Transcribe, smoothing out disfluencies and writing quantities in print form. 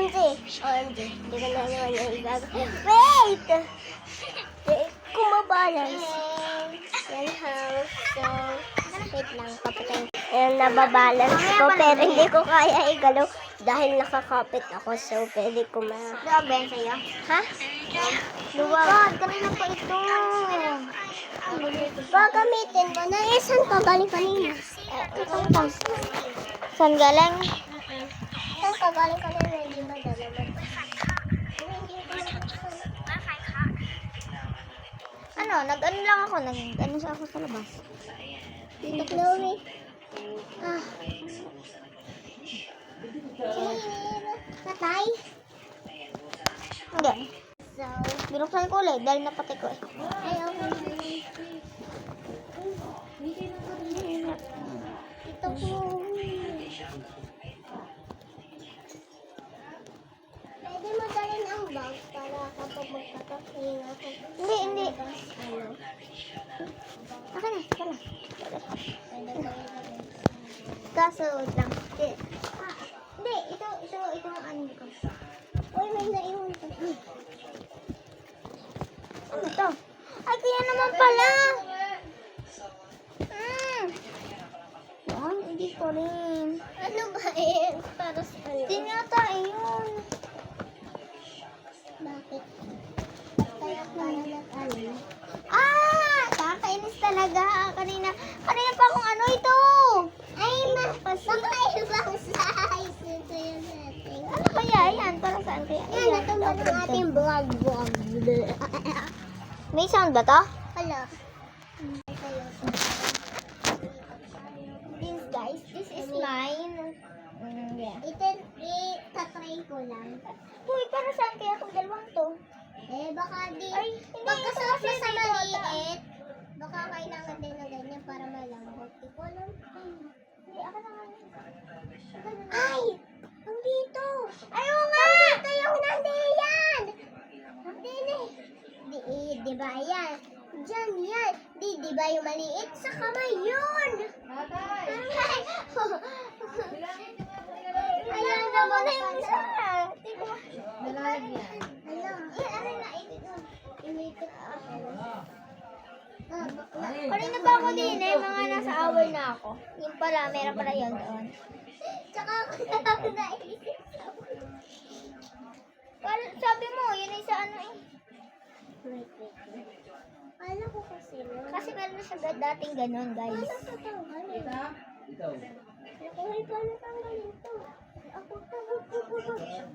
OMG. OMG. Hindi ko na naman yung igagawin. Wait! Kumabalance. Yan how. So, wait lang. Kapatay. Ayan, nababalance ko. Pero hindi ko kaya igalaw. Dahil nakakapit ako. So, pwede ko Luwag ba yan sa'yo? Ha? Luwag. Kanina pa ito. Gagamitin mo na. Saan ka galing kanina? Itong tas. Saan galing? Saan ka galing kanina? Hindi ba dalaman? Ano? Nag-ano lang ako. Nag-ano siya ako sa labas. Tito Chloe. Patay? Hindi. So, Binuksan ko ulit dahil napatay ko eh. ayaw ko Tito Chloe. Pwede mo dalhin ang bag para kapag magkakapahinga ako. Hindi. Ano? Akin na. Wala. Pwede ko ilagay. Kaso lang. Hindi. Ito ang ano ko. Uy, may naiwan ko. Ano to? Ay, kaya naman pala. Yan, hindi ko rin. Ano ba eh? Para sa ano? Hindi nata yun. Bakit? Kaya pala nag-ano? Kakainis talaga. Kanina pa akong ano ito. Ay, baka ibang size. Ito yung setting. Ano kaya yan? Para saan kaya? Yan, natumba ng ating vlog. May sound ba to? Hala. This is mine. Yeah. Itatry ko lang. Uy, para saan kaya itong dalawang to? Baka di. Ay, hindi. Pagkasuot mo sa Kasi maliit, baka kailangan din ng ganyan para malambot. Di ko alam. Hindi, ako naman. Ay! Ang dito! Ayaw nga! Dito yung nandiyan! Di ba yan? Diyan yan. Di ba yung maliit? Sa kamay yun! Ayan na mo na yung isa. Yan, ano na ito? Iniikot ako. Kanina pa ako din eh, mga nasa hour na ako. Yung pala, meron pala yun doon. Tsaka ako na naisip. Sabi mo, yun ay sa ano eh. Wait. Kala ko kasi yun. Kasi meron na siya dating ganun, guys. Natatanggalin. Nakuhay pa natanggalin to. Ako